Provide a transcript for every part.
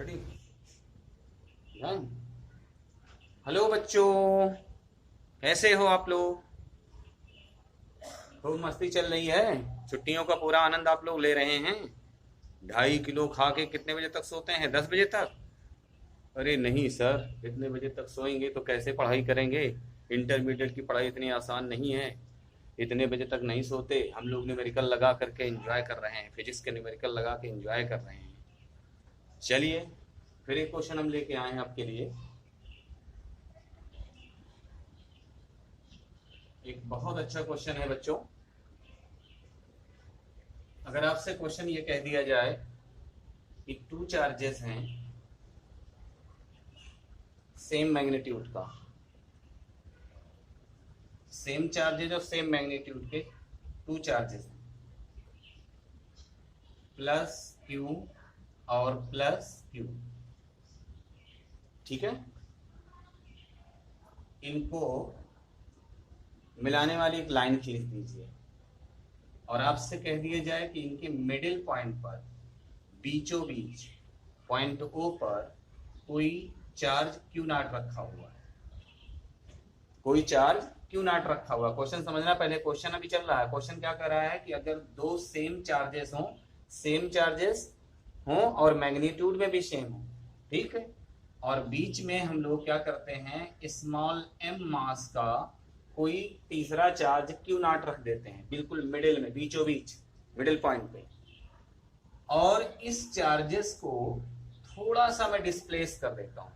Ready. Hello बच्चों, कैसे हो आप लोग? खूब मस्ती चल रही है। छुट्टियों का पूरा आनंद आप लोग ले रहे हैं। 2.5 किलो खा के कितने बजे तक सोते हैं? 10 बजे तक? अरे नहीं सर, इतने बजे तक सोएंगे तो कैसे पढ़ाई करेंगे? इंटरमीडिएट की पढ़ाई इतनी आसान नहीं है। इतने बजे तक नहीं सोते। हम लोग न्यूमेरिकल लगा करके एंजॉय कर रहे हैं, फिजिक्स के न्यूमेरिकल लगा के एंजॉय कर रहे हैं। चलिए, फिर एक क्वेश्चन हम लेके आए हैं आपके लिए। एक बहुत अच्छा क्वेश्चन है बच्चों। अगर आपसे क्वेश्चन ये कह दिया जाए कि टू चार्जेस हैं सेम मैग्नीट्यूड का, सेम चार्जेज और सेम मैग्नीट्यूड के टू चार्जेस हैं, प्लस क्यू और प्लस क्यू, ठीक है? इनको मिलाने वाली एक लाइन खींच दीजिए और आपसे कह दिया जाए कि इनके मिडिल पॉइंट पर, बीचों बीच पॉइंट ओ पर कोई चार्ज क्यू नॉट रखा हुआ है। कोई चार्ज क्यू नॉट रखा हुआ। क्वेश्चन समझना, पहले क्वेश्चन अभी चल रहा है। क्वेश्चन क्या कर रहा है कि अगर दो सेम चार्जेस हों, सेम चार्जेस हों और मैग्नीट्यूड में भी सेम हो, ठीक है, और बीच में हम लोग क्या करते हैं, स्मॉल एम मास का कोई तीसरा चार्ज क्यू नॉट रख देते हैं, बिल्कुल मिडिल में, बीचों बीच, मिडिल पॉइंट पे। और इस चार्जेस को थोड़ा सा मैं डिस्प्लेस कर देता हूं।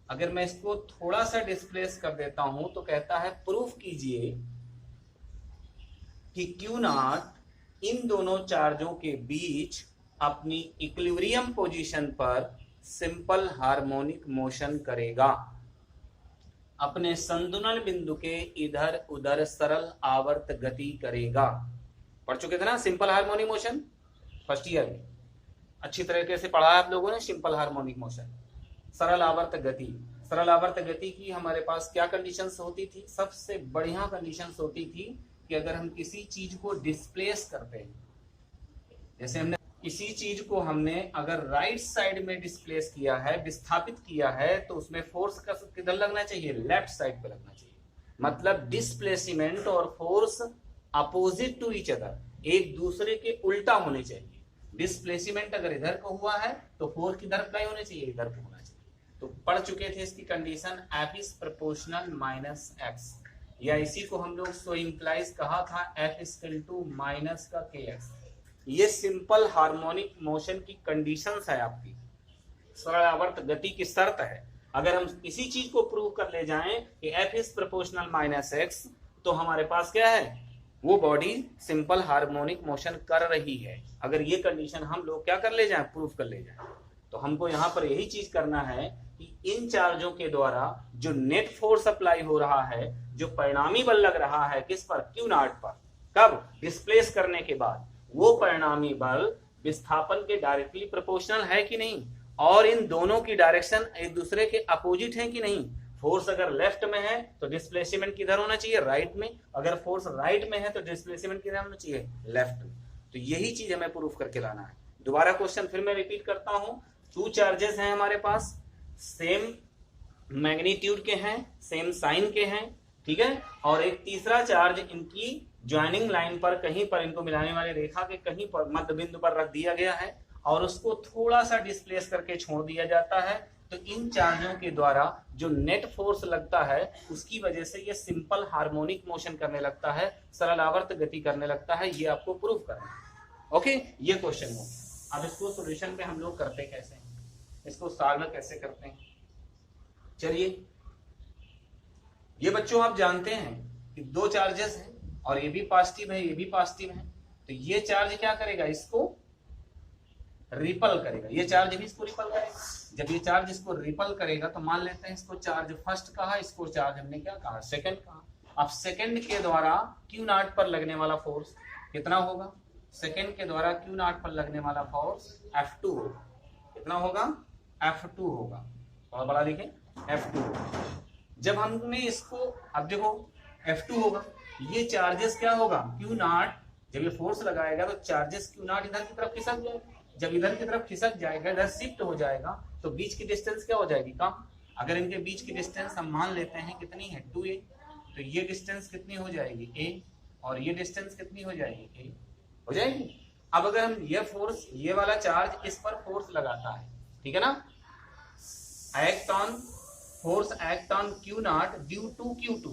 अगर मैं इसको थोड़ा सा डिस्प्लेस कर देता हूं तो कहता है प्रूफ कीजिए कि क्यू नॉट इन दोनों चार्जों के बीच अपनी इक्विलिब्रियम पोजीशन पर सिंपल हार्मोनिक मोशन करेगा, अपने संतुलन बिंदु के इधर उधर सरल आवर्त गति करेगा। पढ़ चुके थे ना simple harmonic motion first year में? अच्छी तरीके से पढ़ा है आप लोगों ने सिंपल हार्मोनिक मोशन। सरल आवर्त गति, सरल आवर्त गति की हमारे पास क्या कंडीशंस होती थी? सबसे बढ़िया कंडीशंस होती थी कि अगर हम किसी चीज को डिस्प्लेस करते हैं, जैसे हमने किसी चीज को हमने अगर राइट साइड में डिस्प्लेस किया है, विस्थापित किया है, तो उसमें फोर्स का किधर लगना चाहिए? लेफ्ट साइड पे लगना चाहिए। मतलब डिस्प्लेसमेंट और force opposite to each other, एक दूसरे के उल्टा होने चाहिए। डिस्प्लेसमेंट अगर इधर को हुआ है तो फोर्स किधर अप्लाई होने चाहिए? इधर को होना चाहिए। तो पढ़ चुके थे इसकी condition, F is proportional minus x, या इसी को हम लोग सो इंप्लाइज कहा था एफ इज टू माइनस का के एक्स। ये सिंपल हार्मोनिक मोशन की कंडीशंस है, आपकी सरल आवर्त गति की शर्त है। अगर हम किसी चीज को प्रूव कर ले जाएं कि F is proportional minus x, तो हमारे पास क्या है? वो बॉडी सिंपल हार्मोनिक मोशन कर रही है। अगर ये कंडीशन हम लोग क्या कर ले जाएं, प्रूफ कर ले जाएं, तो हमको यहाँ पर यही चीज करना है कि इन चार्जों के द्वारा जो नेट फोर्स अप्लाई हो रहा है, जो परिणामी बल लग रहा है किस पर? क्यू नॉट पर। कब? डिस्प्लेस करने के बाद। वो परिणामी बल विस्थापन के डायरेक्टली प्रोपोर्शनल है कि नहीं, और इन दोनों की डायरेक्शन एक दूसरे के अपोजिट है कि नहीं। फोर्स अगर लेफ्ट में है तो डिस्प्लेसमेंट किधर होना चाहिए? राइट में। अगर फोर्स राइट में है तो डिस्प्लेसमेंट किधर होना चाहिए? लेफ्ट में। तो यही चीज हमें प्रूफ करके लाना है। दोबारा क्वेश्चन फिर मैं रिपीट करता हूं। टू चार्जेस हैं हमारे पास, सेम मैग्नीट्यूड के हैं, सेम साइन के हैं, ठीक है, और एक तीसरा चार्ज इनकी ज्वाइनिंग लाइन पर कहीं पर, इनको मिलाने वाली रेखा के कहीं पर मध्य बिंदु पर रख दिया गया है और उसको थोड़ा सा डिस्प्लेस करके छोड़ दिया जाता है। तो इन चार्जों के द्वारा जो नेट फोर्स लगता है उसकी वजह से ये सिंपल हार्मोनिक मोशन करने लगता है, सरल आवर्त गति करने लगता है। ये आपको प्रूफ करना है। ओके, ये क्वेश्चन हो। अब इसको सॉल्यूशन पे हम लोग करते कैसे हैं, इसको सॉल्व कैसे करते हैं? चलिए, ये बच्चों आप जानते हैं कि दो चार्जेस हैं और ये भी पॉजिटिव है, ये भी पॉजिटिव है, तो ये चार्ज क्या करेगा? इसको रिपल करेगा। ये चार्ज भी इसको रिपल करेगा। जब ये चार्ज इसको रिपल करेगा तो मान लेते हैं इसको चार्ज फर्स्ट कहा, इसको चार्ज हमने क्या कहा? सेकंड कहा। अब सेकंड के द्वारा क्यू नॉट पर लगने वाला फोर्स कितना होगा? सेकंड के द्वारा क्यू नॉट पर लगने वाला फोर्स F2 होगा। कितना होगा? F2 होगा। और बड़ा लिखें, F2। जब हमने इसको, अब देखो F2 होगा, ये चार्जेस क्या होगा? Q not. जब ये फोर्स लगाएगा तो चार्जेस क्यू नॉट इधर की तरफ खिसक जाएगा, जब इधर की तरफ खिसक जाएगा, इधर शिफ्ट हो जाएगा, तो बीच की डिस्टेंस क्या हो जाएगी, कम। अगर इनके बीच की डिस्टेंस हम मान लेते हैं कितनी है, 2a, तो ये डिस्टेंस कितनी हो जाएगी, a, और ये डिस्टेंस कितनी हो जाएगी, a हो जाएगी। अब अगर हम ये फोर्स, ये वाला चार्ज इस पर फोर्स लगाता है, ठीक है ना, force act on Q naught due to Q2,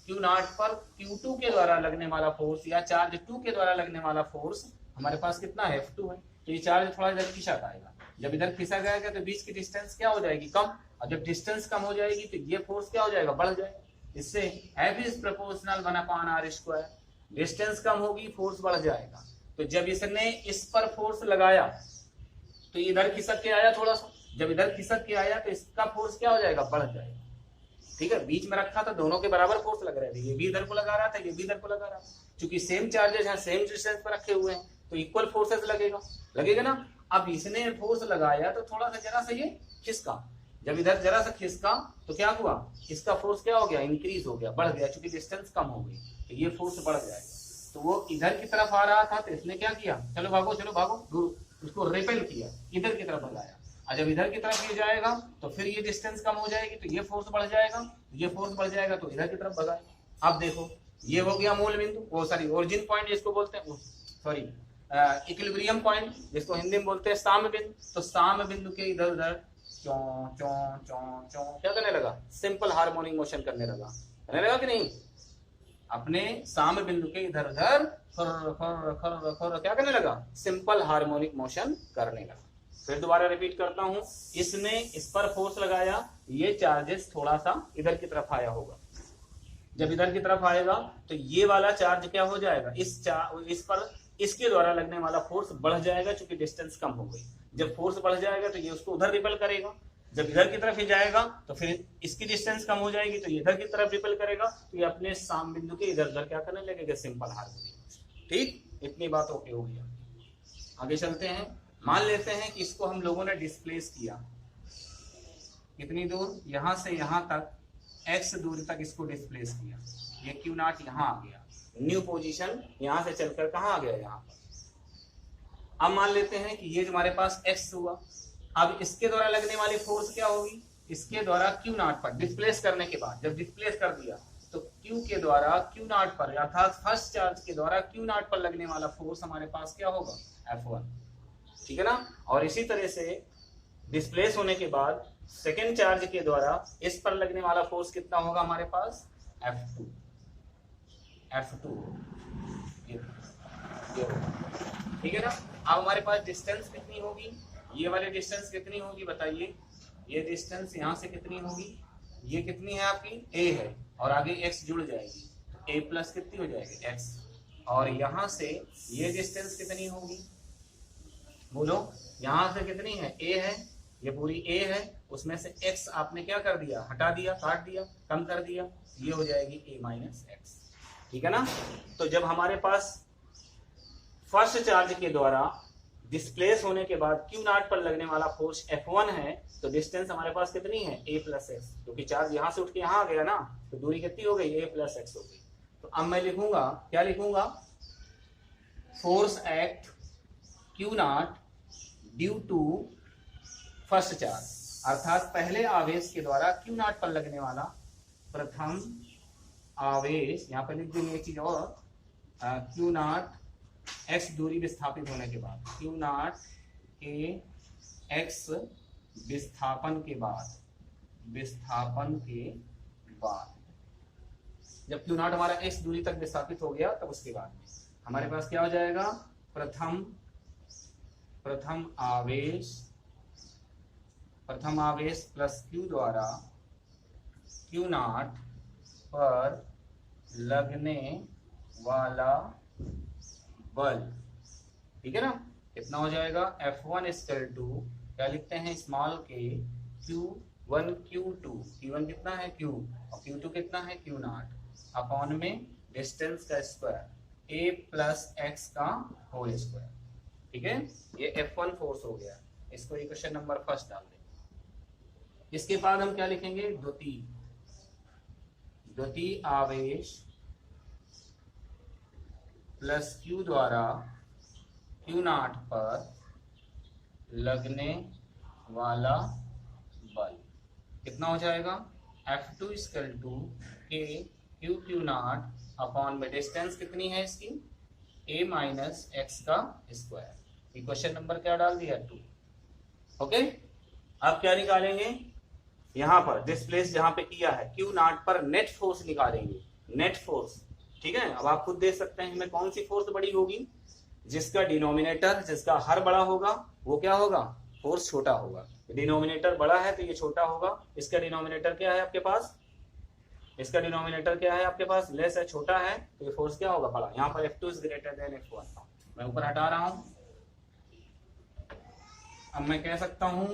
Q naught पर Q2 के द्वारा लगने वाला फोर्स या चार्ज 2 के द्वारा लगने वाला फोर्स हमारे पास कितना है, F2 है। तो ये चार्ज थोड़ा इधर खिसक आएगा, जब इधर खिसक आएगा तो बीच की डिस्टेंस क्या हो जाएगी, कम, और जब डिस्टेंस कम हो जाएगी तो ये फोर्स क्या हो जाएगा, बढ़ जाएगा। इससे F is proportional 1/r², distance कम होगी, फोर्स बढ़ जाएगा। तो जब इसने इस पर फोर्स लगाया तो इधर खिसक के आया थोड़ा सा, जब इधर खिसक के आया तो इसका फोर्स क्या हो जाएगा, बढ़ जाएगा, ठीक है। बीच में रखा था, दोनों के बराबर फोर्स लग रहे थे, ये भी इधर को लगा रहा था, ये भी इधर को लगा रहा था, क्योंकि सेम चार्जेस हैं, सेम डिस्टेंस पर रखे हुए हैं, तो इक्वल फोर्सेस लगेगा ना। अब इसने फोर्स लगाया तो थोड़ा सा जरा सा ये खिसका, जब इधर जरा सा खिसका तो क्या हुआ, इसका फोर्स क्या हो गया, इंक्रीज हो गया, बढ़ गया, क्योंकि डिस्टेंस कम हो गई, तो ये फोर्स बढ़ जाएगा। तो वो इधर की तरफ आ रहा था, तो इसने क्या किया, चलो भागो चलो भागो, उसको रिपेल किया, इधर की तरफ भगाया। और जब इधर की तरफ ये जाएगा तो फिर ये डिस्टेंस कम हो जाएगी, तो ये फोर्स बढ़ जाएगा, ये फोर्स बढ़ जाएगा, तो इधर की तरफ भगाएगा। अब देखो, ये हो गया मूल बिंदु, वो सॉरी ओरिजिन पॉइंट जिसको बोलते हैं, सॉरी इक्विलिब्रियम पॉइंट जिसको हिंदी में बोलते हैं साम्य बिंदु। तो साम्य बिंदु के इधर उधर चौ चौ चौ चौ क्या करने लगा, सिंपल हार्मोनिक मोशन करने लगा कि नहीं, अपने साम्य बिंदु के इधर उधर क्या करने लगा, सिंपल हार्मोनिक मोशन करने लगा। फिर दोबारा रिपीट करता हूं, इसने इस पर फोर्स लगाया, ये चार्जेस थोड़ा सा इधर की तरफ आया होगा, जब इधर की तरफ आएगा तो ये वाला चार्ज क्या हो जाएगा, इस पर इसके द्वारा लगने वाला फोर्स बढ़ जाएगा, क्योंकि डिस्टेंस कम हो गई। जब फोर्स बढ़ जाएगा तो ये उसको उधर रिपेल करेगा, जब इधर की तरफ ही जाएगा तो फिर इसकी डिस्टेंस कम हो जाएगी, तो ये इधर की तरफ रिपेल करेगा, तो ये अपने साम बिंदु के इधर उधर क्या करने लगेगा, सिंपल हार्मोनिक। ठीक, इतनी बात ओके हो गई। आगे चलते हैं, मान लेते हैं कि इसको हम लोगों ने डिस्प्लेस किया, कितनी दूर, यहां से यहां तक x दूरी तक इसको डिस्प्लेस किया, ये Q नॉट यहां आ गया, न्यू पोजीशन यहां से चलकर कहां आ गया, यहां पर। अब मान लेते हैं कि ये जो हमारे पास x हुआ, अब इसके द्वारा लगने वाली फोर्स क्या होगी, इसके द्वारा Q नॉट पर डिस्प्लेस करने के बाद, जब डिस्प्लेस कर दिया तो Q के द्वारा Q नॉट पर अर्थात फर्स्ट चार्ज के द्वारा Q नॉट पर लगने वाला फोर्स हमारे पास क्या होगा, F1, ठीक है ना। और इसी तरह से डिस्प्लेस होने के बाद सेकेंड चार्ज के द्वारा इस पर लगने वाला फोर्स कितना होगा हमारे पास, F2 ठीक है ना। अब हमारे पास डिस्टेंस कितनी होगी, ये वाली डिस्टेंस कितनी होगी बताइए, ये डिस्टेंस यहां से कितनी होगी, ये कितनी है आपकी, a है, और आगे x जुड़ जाएगी, तो a प्लस कितनी हो जाएगी, x, और यहां से ये डिस्टेंस कितनी होगी, बोलो, यहां से कितनी है, a है, ये पूरी a है, उसमें से x आपने क्या कर दिया, हटा दिया, काट दिया, कम कर दिया, ये हो जाएगी a माइनस एक्स, ठीक है ना। तो जब हमारे पास फर्स्ट चार्ज के द्वारा डिस्प्लेस होने के बाद Q नॉट पर लगने वाला फोर्स F1 है, तो डिस्टेंस हमारे पास कितनी है, a प्लस एक्स, क्योंकि चार्ज यहां से उठ के यहां आ गया ना, तो दूरी कितनी हो गई, a प्लस एक्स हो गई। तो अब मैं लिखूंगा, क्या लिखूंगा, force act Q naught due to first charge, अर्थात पहले आवेश के द्वारा Q नॉट पर लगने वाला प्रथम आवेश, यहाँ पर लिख देंगे एक चीज और, Q नॉट x दूरी विस्थापित होने के बाद, Q नॉट के x विस्थापन के बाद, जब Q नॉट हमारा x दूरी तक विस्थापित हो गया, तब उसके बाद में हमारे पास क्या हो जाएगा, प्रथम आवेश प्लस Q द्वारा Q नॉट पर लगने वाला बल, ठीक है ना, कितना हो जाएगा, F1 इक्वल टू क्या लिखते हैं, स्मॉल के Q1 Q2, Q1 कितना है Q, और Q2 कितना है Q नॉट अपॉन में डिस्टेंस का स्क्वायर a प्लस एक्स का होल स्क्वायर, ठीक है। ये F1 फोर्स हो गया, इसको इक्वेशन नंबर फर्स्ट डाल दें। इसके बाद हम क्या लिखेंगे, द्वितीय आवेश प्लस Q द्वारा Q नॉट पर लगने वाला बल कितना हो जाएगा, F2 इक्वल टू के क्यू क्यू नॉट अपॉन में डिस्टेंस कितनी है इसकी, a माइनस एक्स का स्क्वायर। क्वेश्चन नंबर क्या डाल दिया, 2। ओके, अब क्या निकालेंगे, यहां पर डिस्प्लेस जहां पे किया है क्यू नॉट पर नेट फोर्स निकालेंगे, नेट फोर्स। ठीक है, अब आप खुद देख सकते हैं हमें कौन सी फोर्स बड़ी होगी, जिसका डिनोमिनेटर, जिसका हर बड़ा होगा वो क्या होगा, फोर्स छोटा होगा। डिनोमिनेटर बड़ा है तो ये छोटा होगा। इसका डिनोमिनेटर क्या है आपके पास, इसका डिनोमिनेटर क्या है आपके पास, लेस है, छोटा है, तो ये फोर्स क्या होगा, बड़ा। यहाँ पर F2 is greater than F1। मैं ऊपर हटा रहा हूं। अब मैं कह सकता हूं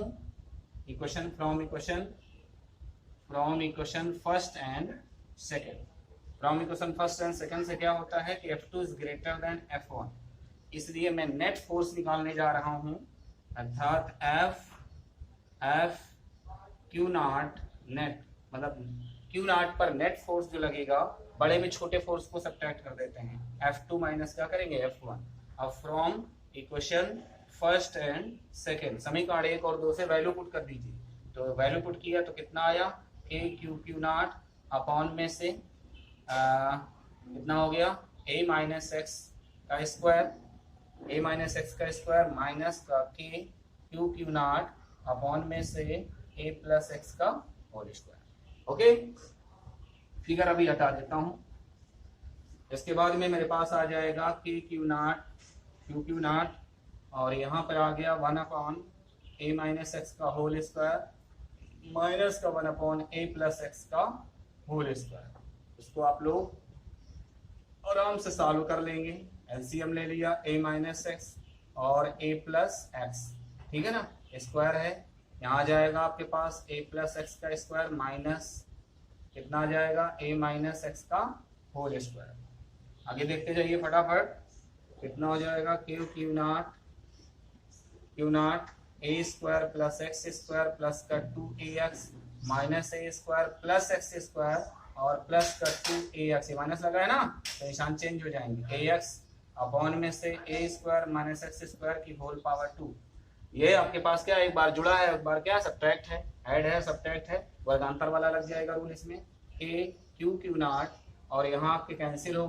equation from equation first and second, from equation first and second से क्या होता है कि F2 is greater than F1, इसलिए मैं नेट फोर्स निकालने जा रहा हूं, अर्थात F क्यू नॉट नेट, मतलब क्यू नॉट पर नेट फोर्स जो लगेगा, बड़े में छोटे फोर्स को सब्ट्रैक्ट कर देते हैं, F2 माइनस क्या करेंगे, F1। अब from equation first and second समीकरण 1 और 2 से वैल्यू पुट कर दीजिए। तो वैल्यू पुट किया तो कितना आया, के क्यू क्यू नॉट अपॉन में से कितना हो गया, a माइनस एक्स का स्क्वायर, a माइनस एक्स का स्क्वायर माइनस का के क्यू क्यू नॉट अपॉन में से a प्लस एक्स का होल स्क्वायर। ओके, फिगर अभी हटा देता हूं। इसके बाद में मेरे पास आ जाएगा के क्यू क्यू नॉट और यहाँ पर आ गया 1 अपॉन a माइनस एक्स का होल स्क्वायर माइनस का 1 अपॉन a प्लस एक्स का होल स्क्वायर। इसको आप लोग आराम से सॉल्व कर लेंगे। एलसीएम ले लिया, a माइनस एक्स और a प्लस एक्स, ठीक है ना, स्क्वायर है। यहाँ आ जाएगा आपके पास a प्लस एक्स का स्क्वायर माइनस कितना आ जाएगा, a माइनस एक्स का होल स्क्वायर। आगे देखते जाइए फटाफट, कितना हो जाएगा, Q not a square plus x square plus का 2ax minus a square plus x square और प्लस का 2ax, ये माइनस लगा है ना तो निशान चेंज हो जाएंगे, ax अपॉन में से a square minus x square की होल पावर 2। ये आपके पास क्या, एक बार जुड़ा है, एक बार क्या सब्ट्रैक्ट है, ऐड है सब्ट्रैक्ट है, वर्गांतर वाला लग जाएगा रूल इसमें, के क्यू नॉट और यहाँ आपके कैंसिल हो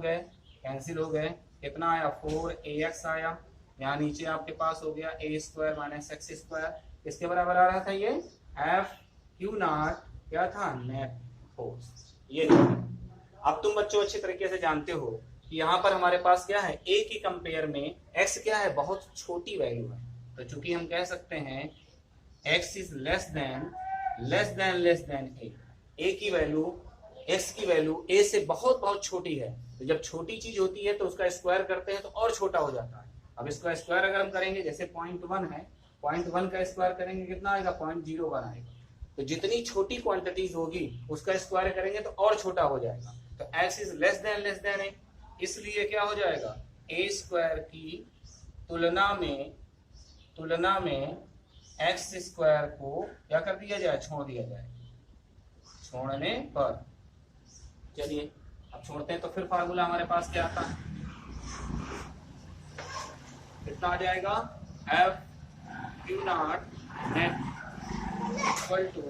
गए, कितना आया, 4ax आया। यहाँ नीचे आपके पास हो गया a square minus x square, किसके बराबर आ रहा था ये, F क्यू नॉट क्या था, नेट फोर्स। ये अब तुम बच्चों अच्छी तरीके से जानते हो कि यहाँ पर हमारे पास क्या है, a की कंपेयर में x क्या है, बहुत छोटी वैल्यू है, तो चूंकि हम कह सकते हैं x is less than a की वैल्यू, x की वैल्यू a से बहुत बहुत छोटी है, तो जब छोटी चीज होती है तो उसका स्क्वायर करते हैं तो और छोटा हो जाता है। अब इसका स्क्वायर अगर हम करेंगे, जैसे 0.1 है, 0.1 का स्क्वायर करेंगे कितना आएगा, 0.01 आएगा। तो जितनी छोटी क्वांटिटीज होगी उसका स्क्वायर करेंगे तो और छोटा हो जाएगा। तो x is less than a, इसलिए क्या हो जाएगा, a स्क्वायर की तुलना में एक्स स्क्वायर को क्या कर दिया जाए, छोड़ दिया जाए। छोड़ने पर, चलिए अब छोड़ते हैं तो फिर फार्मूला हमारे पास क्या आता है, कितना आ जाएगा, F Q naught net equal to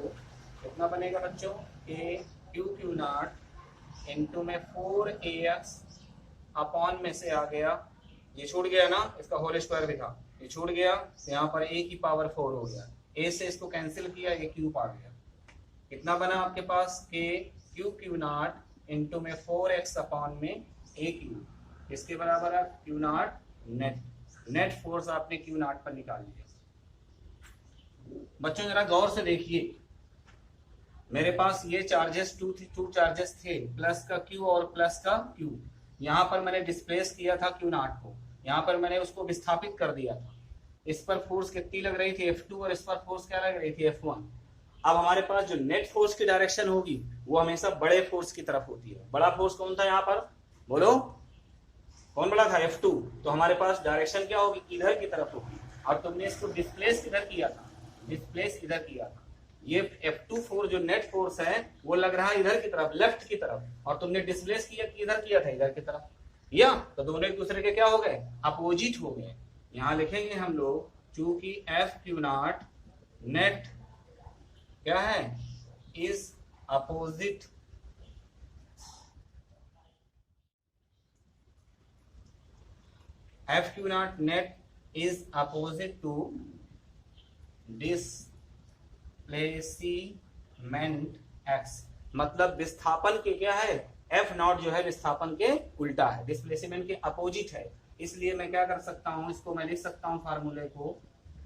कितना बनेगा बच्चों, के क्यू नॉट इंटू में 4ax अपॉन में से आ गया, ये छूट गया ना, इसका होल स्क्वायर भी था, ये छूट गया तो यहाँ पर a की पावर 4 हो गया, a से इसको कैंसिल किया, ये क्यूब आ गया। कितना बना आपके पास, के क्यू नॉट इंटू में 4x अपॉन में a क्यूब, इसके बराबर है क्यू नॉट नेट फोर्स आपने क्यू नॉट पर निकाल लिया। बच्चों जरा गौर से देखिए, मेरे पास ये चार्जेस टू चार्जेस थे, प्लस का क्यू और प्लस का क्यू। यहाँ पर मैंने डिस्प्लेस किया था क्यू नॉट को, यहाँ पर मैंने उसको विस्थापित कर दिया था। इस पर फोर्स कितनी लग रही थी, F2, और इस पर फोर्स क्या लग रही थी, F1। अब हमारे पास जो नेट फोर्स की डायरेक्शन होगी वो हमेशा बड़े फोर्स की तरफ होती है। बड़ा फोर्स कौन था यहाँ पर, बोलो कौन बड़ा था, F2। तो हमारे पास डायरेक्शन क्या होगी, इधर की तरफ होगी। और तुमने इसको डिस्प्लेस किधर किया था, डिस्प्लेस इधर किया था। ये F2 फोर्स जो नेट फोर्स है वो लग रहा है इधर की तरफ, लेफ्ट की तरफ, और तुमने डिस्प्लेस किया कि इधर किया था, इधर की तरफ, या तो दोनों एक दूसरे के क्या हो गए, अपोजिट हो गए। यहाँ लिखेंगे हम लोग चूंकि एफ क्यू नॉट नेट क्या है, is opposite F Q naught net is opposite to displacement x, मतलब विस्थापन के क्या है, एफ नॉट जो है विस्थापन के उल्टा है, डिस्प्लेसमेंट के अपोजिट है। इसलिए मैं क्या कर सकता हूं, इसको मैं लिख सकता हूं फार्मूले को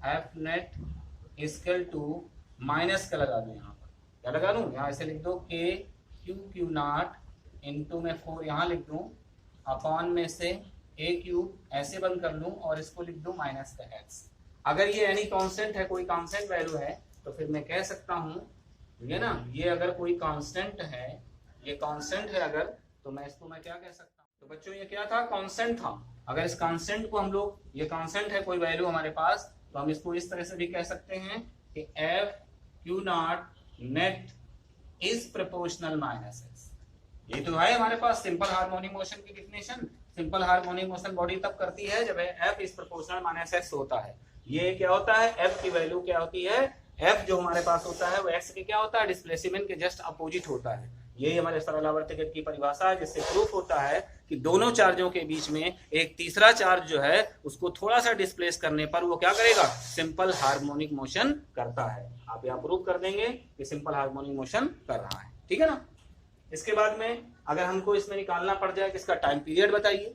F net equal to minus का लगा दूं, यहाँ पर क्या लगा दूं, यहाँ ऐसे लिख दो के क्यू क्यू नॉट इंटू में 4 यहाँ लिख दूं अपॉन में से ए क्यूब ऐसे बंद कर लूं और इसको लिख दूं माइनस का एक्स। अगर ये एनी कांस्टेंट है, कोई कांस्टेंट वैल्यू है, तो फिर मैं कह सकता हूं, ठीक है ना, ये अगर कोई कांस्टेंट है, ये कांस्टेंट है अगर, तो मैं इसको मैं क्या कह सकता हूं, तो बच्चों ये क्या था, कांस्टेंट था। अगर इस कांस्टेंट को हम लोग, ये कांस्टेंट है कोई वैल्यू हमारे पास, तो हम इसको इस तरह से भी कह सकते हैं कि F Q naught net is proportional minus x. ये तो है हमारे पास सिंपल हार्मोनिक मोशन की definition. Simple harmonic motion body तब करती है जब F is proportional minus x होता है। ये क्या होता है, एफ की वैल्यू क्या होती है, एफ जो हमारे पास होता है वो एक्स के क्या होता है, डिस्प्लेसमेंट के जस्ट अपोजिट होता है। यही हमारे सरल आवर्त गति की परिभाषा है, जिससे प्रूफ होता है कि दोनों चार्जों के बीच में एक तीसरा चार्ज जो है उसको थोड़ा सा डिस्प्लेस करने पर वो क्या करेगा, सिंपल हार्मोनिक मोशन करता है। आप यहाँ प्रूफ कर देंगे कि सिंपल हार्मोनिक मोशन कर रहा है, ठीक है ना। इसके बाद में अगर हमको इसमें निकालना पड़ जाए किसका टाइम पीरियड बताइए,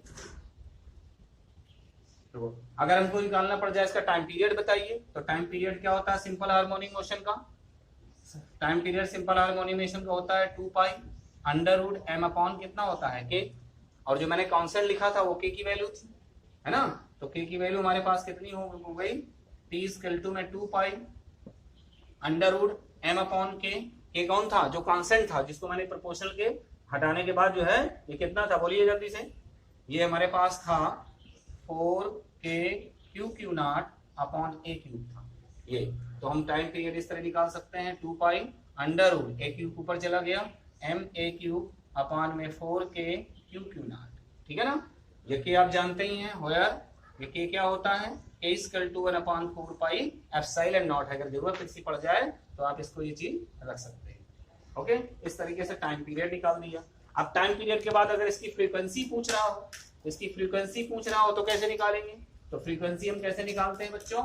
तो अगर हमको निकालना पड़ जाए इसका टाइम पीरियड बताइए, तो टाइम पीरियड क्या होता है सिंपल हार्मोनिक मोशन का, time period simple harmonic motion का होता है 2 pi under root m upon कितना होता है के, और जो मैंने कांस्टेंट लिखा था वो के की वैल्यू थी, है ना, तो के की वैल्यू हमारे पास कितनी हो गई, टी इक्वल टू में 2 pi under root m upon k कौन था, जो कांस्टेंट था, जिसको मैंने प्रोपोर्शनल के हटाने के बाद जो है ये कितना था, बोलिए जल्दी से, ये हमारे पास था 4 के Q Q not upon A cube था ये। तो हम टाइम पीरियड इस तरह निकाल सकते हैं 2 पाई अंडर रूट ए क्यूब ऊपर चला गया एम ए क्यूब अपॉन में 4 के क्यू क्यू नॉट, ठीक है ना। ये के आप जानते ही हैं, होयर ये के क्या होता है, k equal to 1/4 pi epsilon naught है। अगर जरूरत इसकी पड़ जाए तो आप इसको ये चीज रख सकते हैं। ओके, इस तरीके से टाइम पीरियड निकाल दिया। अब टाइम पीरियड के बाद अगर इसकी फ्रीक्वेंसी पूछ रहा हो, इसकी फ्रीक्वेंसी पूछ रहा हो तो कैसे निकालेंगे, तो फ्रीक्वेंसी हम कैसे निकालते हैं बच्चों,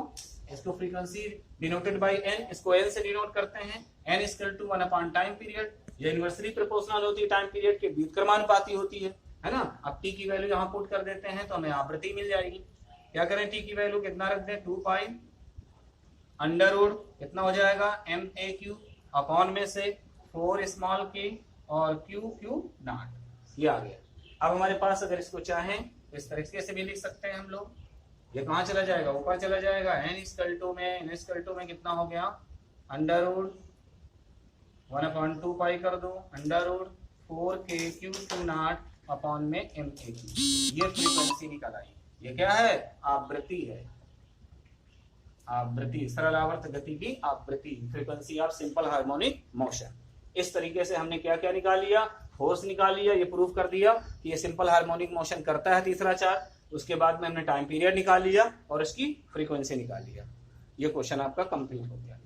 इसको फ्रीक्वेंसी डिनोटेड बाय एन, इसको एन से डिनोट करते हैं, n equal to 1 upon time period. ये इनवर्सली प्रोपोर्शनल होती है टाइम पीरियड के, व्युत्क्रमानुपाती होती है ना। अब टी की वैल्यू यहाँ पुट कर देते हैं तो हमें आवृत्ति मिल जाएगी। क्या करें, टी की वैल्यू कितना रख दें, 2 पाई अंडर रूट कितना हो जाएगा एम ए क्यू अपॉन में से 4 स्मॉल के और क्यू क्यू नॉट, ये आ गया। अब हमारे पास अगर इसको चाहें इस तरीके से भी लिख सकते हैं हम लोग, ये कहाँ चला जाएगा, ऊपर चला जाएगा, एन इक्वल टू में कितना हो गया अंडर रूट 1/2 पाई कर दो अंडर रूट 4 के क्यू क्यू नॉट अपॉन में एम ए क्यू। ये फ्रीक्वेंसी निकल आई। ये क्या है, आवृत्ति है, आवृत्ति, सरल आवर्त गति की आवृत्ति, frequency of simple harmonic motion. इस तरीके से हमने क्या क्या निकाल लिया, फोर्स निकाल लिया, ये प्रूव कर दिया कि ये सिंपल हार्मोनिक मोशन करता है तीसरा चार्ज। उसके बाद में हमने टाइम पीरियड निकाल लिया और इसकी फ्रीक्वेंसी निकाल लिया। ये क्वेश्चन आपका कंप्लीट हो गया।